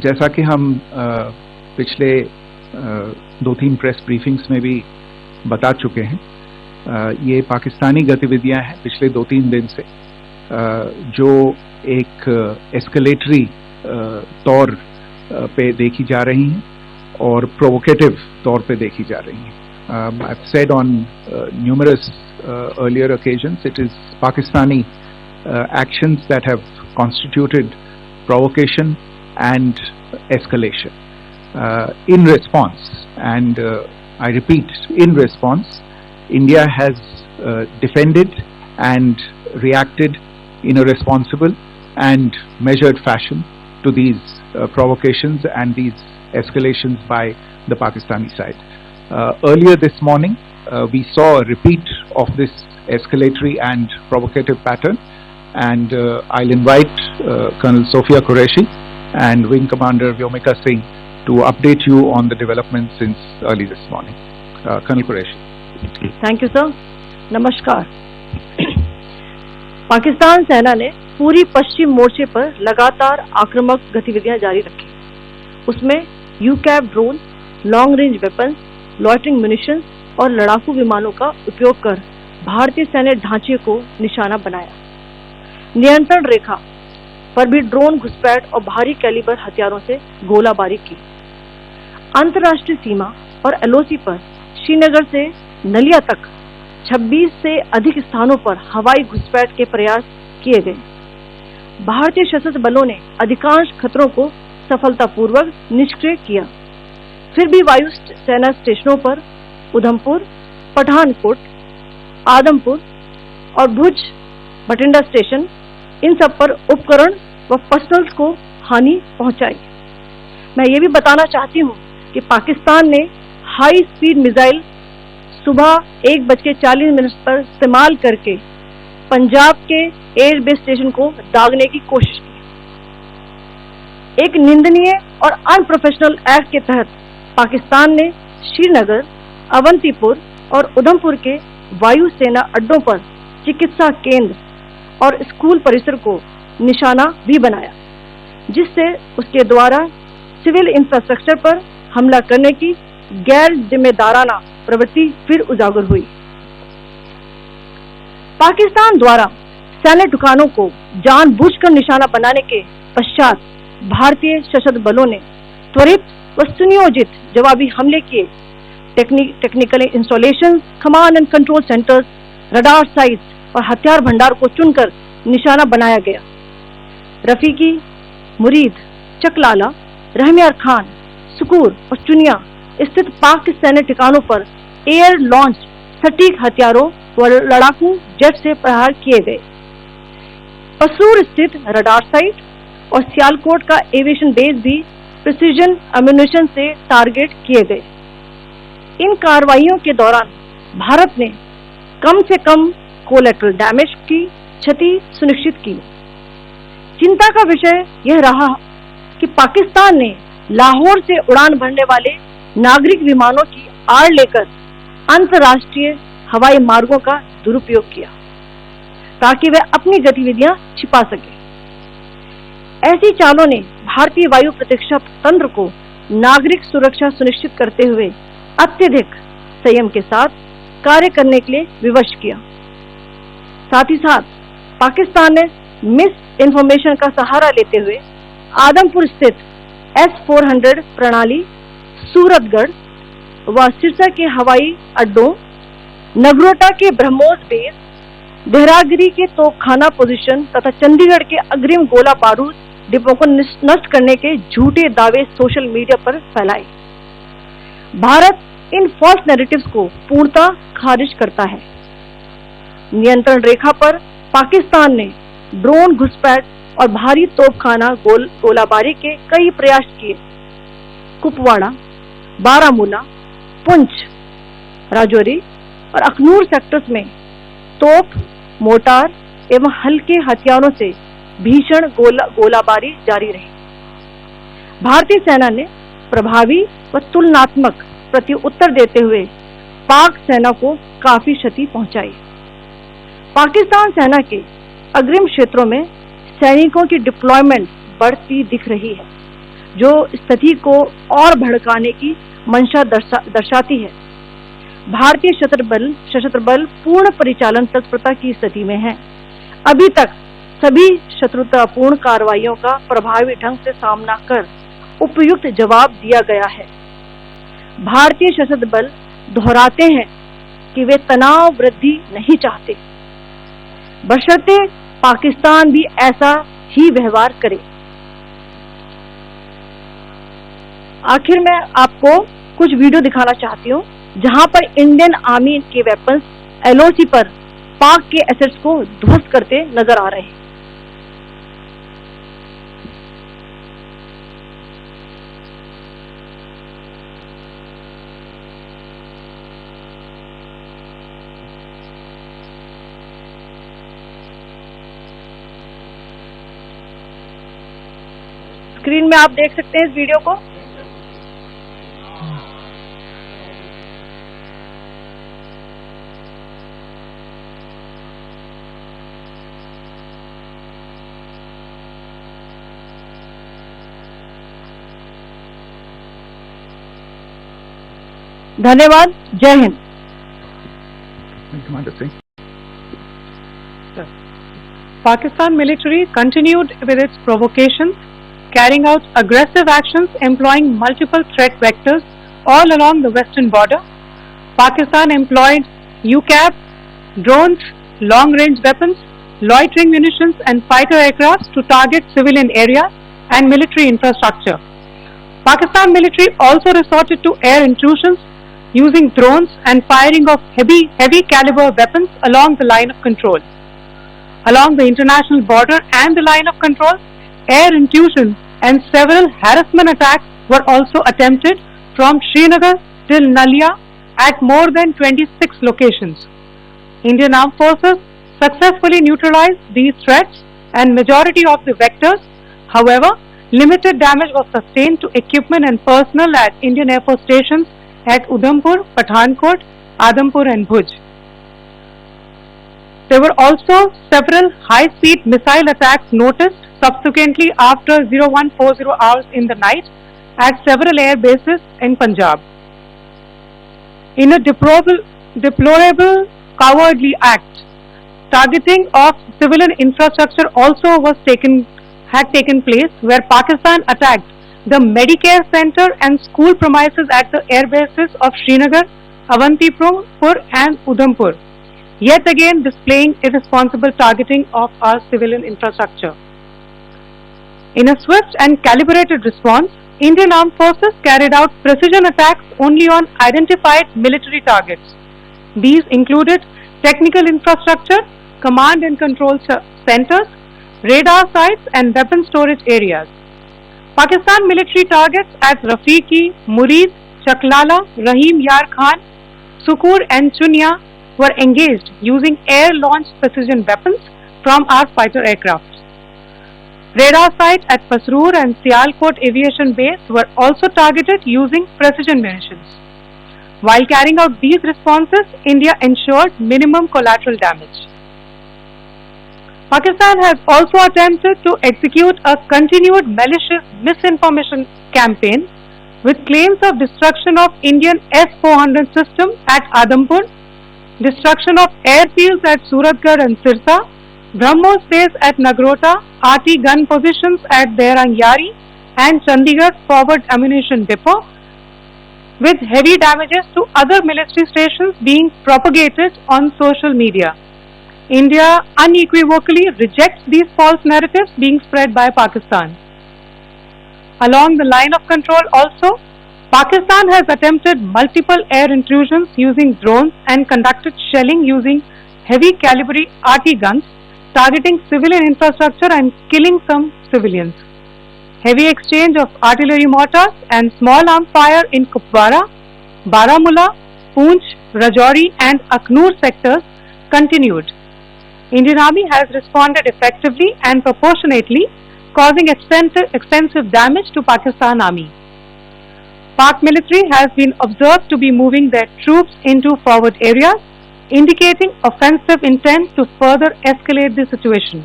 जैसा कि हम पिछले 2-3 प्रेस ब्रीफिंग्स में भी बता चुके हैं, ये पाकिस्तानी गतिविधियां हैं पिछले 2-3 दिन से, जो एक एस्केलेटरी तौर पे देखी जा रही हैं और प्रोवोकेटिव तौर पे देखी जा रही हैं. I've said on numerous earlier occasions, it is Pakistani actions that have constituted provocation and escalation. In response, and I repeat, in response, India has defended and reacted in a responsible and measured fashion to these provocations and these escalations by the Pakistani side. Earlier this morning, we saw a repeat of this escalatory and provocative pattern, and I'll invite Colonel Sophia Qureshi and Wing Commander Vyomika Singh to update you on the developments since early this morning. Colonel Qureshi. Thank you, sir. नमस्कार. पाकिस्तान सेना ने पूरी पश्चिम मोर्चे पर लगातार आक्रामक गतिविधियां जारी रखी. उसमें UCAV drone, long range weapons, loitering munitions और लड़ाकू विमानों का उपयोग कर भारतीय सैन्य ढांचे को निशाना बनाया. नियंत्रण रेखा पर भी ड्रोन घुसपैठ और भारी कैलिबर हथियारों से गोलाबारी की. अंतर्राष्ट्रीय सीमा और एलओसी पर श्रीनगर से नलिया तक 26 से अधिक स्थानों पर हवाई घुसपैठ के प्रयास किए गए. भारतीय सशस्त्र बलों ने अधिकांश खतरों को सफलतापूर्वक निष्क्रिय किया. फिर भी वायु सेना स्टेशनों पर उधमपुर, पठानकोट, आदमपुर और भुज बठिंडा स्टेशन, इन सब पर उपकरण व पर्सनल्स को हानि पहुंचाई. मैं ये भी बताना चाहती हूँ कि पाकिस्तान ने हाई स्पीड मिसाइल सुबह 1:40 पर इस्तेमाल करके पंजाब के एयरबेस स्टेशन को दागने की कोशिश की. एक निंदनीय और अनप्रोफेशनल एक्ट के तहत पाकिस्तान ने श्रीनगर, अवंतीपुर और उधमपुर के वायु सेना अड्डों पर चिकित्सा केंद्र और स्कूल परिसर को निशाना भी बनाया, जिससे उसके द्वारा सिविल इंफ्रास्ट्रक्चर पर हमला करने की गैर जिम्मेदाराना प्रवृत्ति फिर उजागर हुई. पाकिस्तान द्वारा सैन्य ठिकानों को जानबूझकर निशाना बनाने के पश्चात भारतीय सशस्त्र बलों ने त्वरित व सुनियोजित जवाबी हमले किए. Technical installation, command and control centres, radar sites और हथियार भंडार को चुनकर निशाना बनाया गया. रफीकी, मुरीद, चकलाला, रहमियार खान, सुकूर और चुनिया स्थित पाक सैन्य ठिकानों पर एयर लॉन्च सटीक हथियारों व लड़ाकू जेट से प्रहार किए गए. पसूर स्थित रडार साइट और सियालकोट का एविएशन बेस भी प्रिसीजन अम्यूनिशन से टारगेट किए गए. इन कार्रवाइयों के दौरान भारत ने कम से कम कोलैटरल डैमेज की क्षति सुनिश्चित की. चिंता का विषय यह रहा कि पाकिस्तान ने लाहौर से उड़ान भरने वाले नागरिक विमानों की आड़ लेकर अंतर्राष्ट्रीय हवाई मार्गों का दुरुपयोग किया ताकि वे अपनी गतिविधियां छिपा सके. ऐसी चालों ने भारतीय वायु प्रतिरक्षा तंत्र को नागरिक सुरक्षा सुनिश्चित करते हुए अत्यधिक संयम के साथ कार्य करने के लिए विवश किया. साथ ही साथ पाकिस्तान ने मिस इन्फॉर्मेशन का सहारा लेते हुए आदमपुर स्थित S-400 प्रणाली, सूरतगढ़ व सिरसा के हवाई अड्डों, नगरोटा के ब्रह्मोस बेस, देहरागिरी के तोपखाना पोजीशन तथा चंडीगढ़ के अग्रिम गोला बारूद डिपो को नष्ट करने के झूठे दावे सोशल मीडिया पर फैलाए. भारत इन फॉल्स नैरेटिव्स को पूर्णतः खारिज करता है. नियंत्रण रेखा पर पाकिस्तान ने ड्रोन घुसपैठ और भारी तोपखाना गोलाबारी के कई प्रयास किए. कुपवाड़ा, बारामूला, पुंछ, राजौरी और अखनूर सेक्टर्स में तोप, मोर्टार एवं हल्के हथियारों से भीषण गोलाबारी जारी रही. भारतीय सेना ने प्रभावी व तुलनात्मक प्रत्युत्तर देते हुए पाक सेना को काफी क्षति पहुंचाई. पाकिस्तान सेना के अग्रिम क्षेत्रों में सैनिकों की डिप्लॉयमेंट बढ़ती दिख रही है. जो स्थिति को और भड़काने की मंशा दर्शाती है। भारतीय सशस्त्र बल पूर्ण परिचालन तत्परता की स्थिति में है। अभी तक सभी शत्रुतापूर्ण कार्रवाइयों का प्रभावी ढंग से सामना कर उपयुक्त जवाब दिया गया है। भारतीय सशस्त्र बल दोहराते हैं कि वे तनाव वृद्धि नहीं चाहते, बशर्ते पाकिस्तान भी ऐसा ही व्यवहार करे। आखिर में आपको कुछ वीडियो दिखाना चाहती हूँ जहां पर इंडियन आर्मी के वेपन्स LOC पर पाक के एसेट्स को ध्वस्त करते नजर आ रहे हैं। स्क्रीन में आप देख सकते हैं इस वीडियो को। धन्यवाद। जय Hind. Pakistan military continued with its provocations, carrying out aggressive actions employing multiple threat vectors all along the western border. Pakistan employed UCAV, drones, long-range weapons, loitering munitions and fighter aircrafts to target civilian areas and military infrastructure. Pakistan military also resorted to air intrusions using drones and firing of heavy caliber weapons along the line of control. Along the international border and the line of control, air intrusion and several harassment attacks were also attempted from Srinagar till Nalia at more than 26 locations. Indian Armed Forces successfully neutralized these threats and majority of the vectors. However, limited damage was sustained to equipment and personnel at Indian Air Force stations at Udhampur, Pathankot, Adampur and Bhuj. There were also several high-speed missile attacks noticed subsequently after 0140 hours in the night at several air bases in Punjab. In a deplorable cowardly act, targeting of civilian infrastructure also had taken place, where Pakistan attacked the Medicare Center and school premises at the air bases of Srinagar, Avantipur and Udhampur, yet again displaying irresponsible targeting of our civilian infrastructure. In a swift and calibrated response, Indian Armed Forces carried out precision attacks only on identified military targets. These included technical infrastructure, command and control centers, radar sites and weapon storage areas. Pakistan military targets at Rafiqi, Murid, Chaklala, Rahim Yar Khan, Sukur and Chunya were engaged using air-launched precision weapons from our fighter aircraft. Radar sites at Pasroor and Sialkot Aviation Base were also targeted using precision munitions. While carrying out these responses, India ensured minimum collateral damage. Pakistan has also attempted to execute a continued malicious misinformation campaign with claims of destruction of Indian S-400 system at Adampur, destruction of airfields at Suratgarh and Sirsa, BrahMos base at Nagrota, RT gun positions at Dehrangyari and Chandigarh forward ammunition depot, with heavy damages to other military stations being propagated on social media. India unequivocally rejects these false narratives being spread by Pakistan. Along the line of control also, Pakistan has attempted multiple air intrusions using drones and conducted shelling using heavy caliber RT guns, targeting civilian infrastructure and killing some civilians. Heavy exchange of artillery mortars and small arms fire in Kupwara, Baramulla, Poonch, Rajouri and Aknoor sectors continued. Indian Army has responded effectively and proportionately, causing extensive damage to Pakistan Army. Pak military has been observed to be moving their troops into forward areas, indicating offensive intent to further escalate the situation.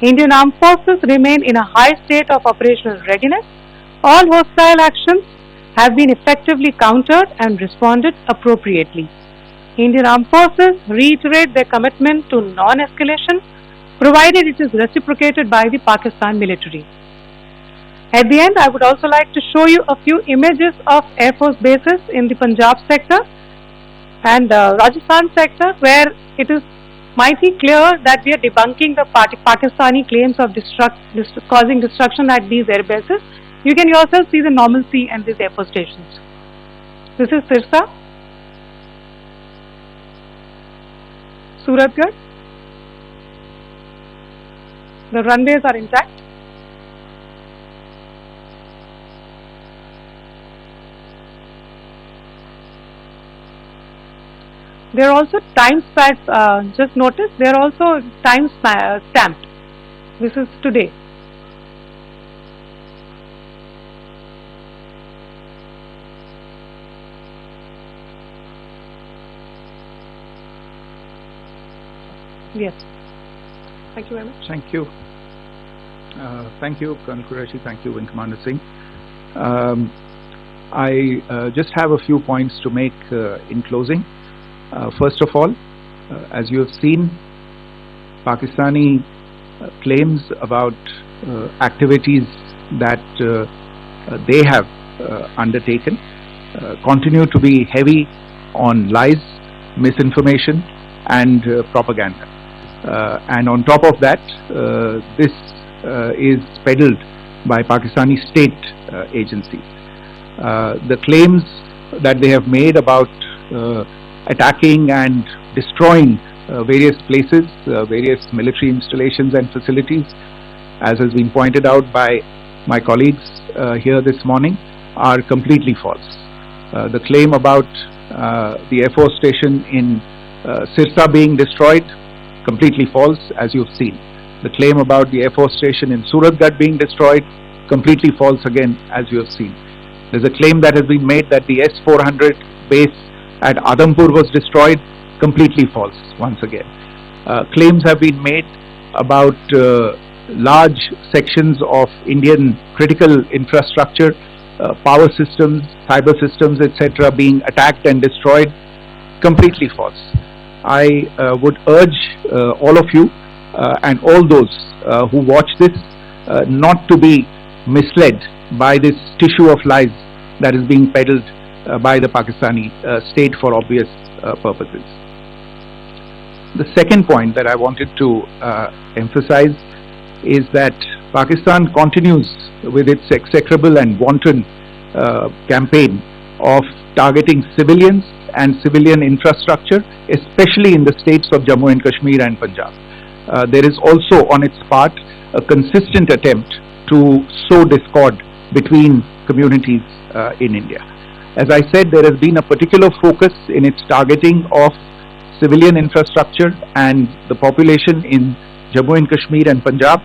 Indian Armed Forces remain in a high state of operational readiness. All hostile actions have been effectively countered and responded appropriately. Indian Armed Forces reiterate their commitment to non-escalation, provided it is reciprocated by the Pakistan military. At the end, I would also like to show you a few images of Air Force bases in the Punjab sector and Rajasthan sector, where it is mighty clear that we are debunking the Pakistani claims of causing destruction at these air bases. You can yourself see the normalcy and these air force stations. This is Sirsa, Suratgarh. The runways are intact. They are also time stamped. Just notice they are also time stamped. This is today. Yes. Thank you very much. Thank you. Thank you, Colonel Qureshi. Thank you, Wing Commander Singh. I just have a few points to make in closing. First of all, as you have seen, Pakistani claims about activities that they have undertaken continue to be heavy on lies, misinformation and propaganda. And on top of that, this is peddled by Pakistani state agencies. The claims that they have made about attacking and destroying various places, various military installations and facilities, as has been pointed out by my colleagues here this morning, are completely false. The claim about the Air Force station in Sirsa being destroyed, completely false, as you've seen. The claim about the Air Force station in Suratgarh being destroyed, completely false again, as you have seen. There's a claim that has been made that the S-400 base at Adhampur was destroyed, completely false once again. Claims have been made about large sections of Indian critical infrastructure, power systems, cyber systems, etc. being attacked and destroyed, completely false. I would urge all of you and all those who watch this not to be misled by this tissue of lies that is being peddled by the Pakistani state for obvious purposes. The second point that I wanted to emphasize is that Pakistan continues with its execrable and wanton campaign of targeting civilians and civilian infrastructure, especially in the states of Jammu and Kashmir and Punjab. There is also on its part a consistent attempt to sow discord between communities in India. As I said, there has been a particular focus in its targeting of civilian infrastructure and the population in Jammu and Kashmir and Punjab.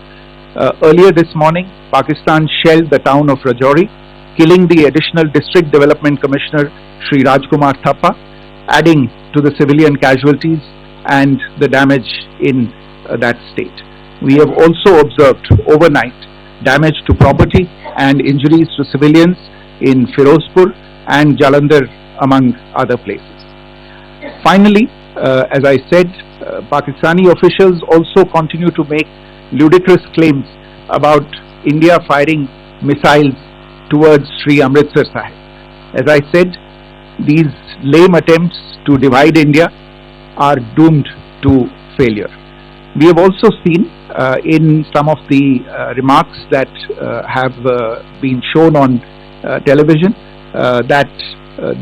Earlier this morning, Pakistan shelled the town of Rajouri, killing the additional District Development Commissioner Shri Rajkumar Thappa, adding to the civilian casualties and the damage in that state. We have also observed overnight damage to property and injuries to civilians in Firozpur and Jalandhar, among other places. Finally, as I said, Pakistani officials also continue to make ludicrous claims about India firing missiles towards Sri Amritsar Sahib. As I said, these lame attempts to divide India are doomed to failure. We have also seen in some of the remarks that have been shown on television that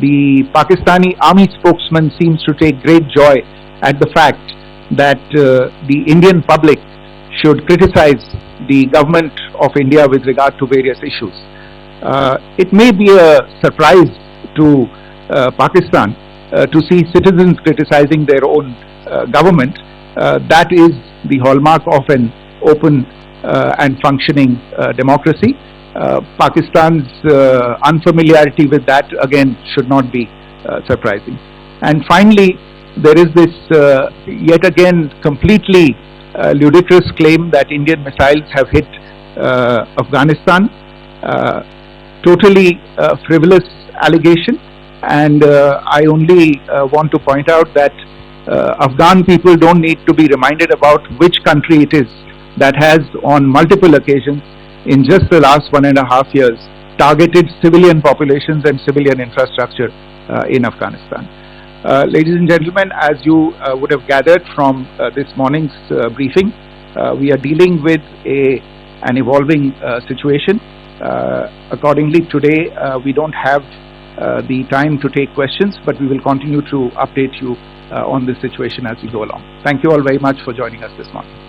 the Pakistani army spokesman seems to take great joy at the fact that the Indian public should criticize the government of India with regard to various issues. It may be a surprise to Pakistan to see citizens criticizing their own government. That is the hallmark of an open and functioning democracy. Pakistan's unfamiliarity with that again should not be surprising. And finally, there is this yet again completely ludicrous claim that Indian missiles have hit Afghanistan. totally frivolous allegation, and I only want to point out that Afghan people don't need to be reminded about which country it is that has on multiple occasions in just the last 1.5 years targeted civilian populations and civilian infrastructure in Afghanistan. Ladies and gentlemen, as you would have gathered from this morning's briefing, we are dealing with an evolving situation. Accordingly, today we don't have the time to take questions, but we will continue to update you on this situation as we go along. Thank you all very much for joining us this morning.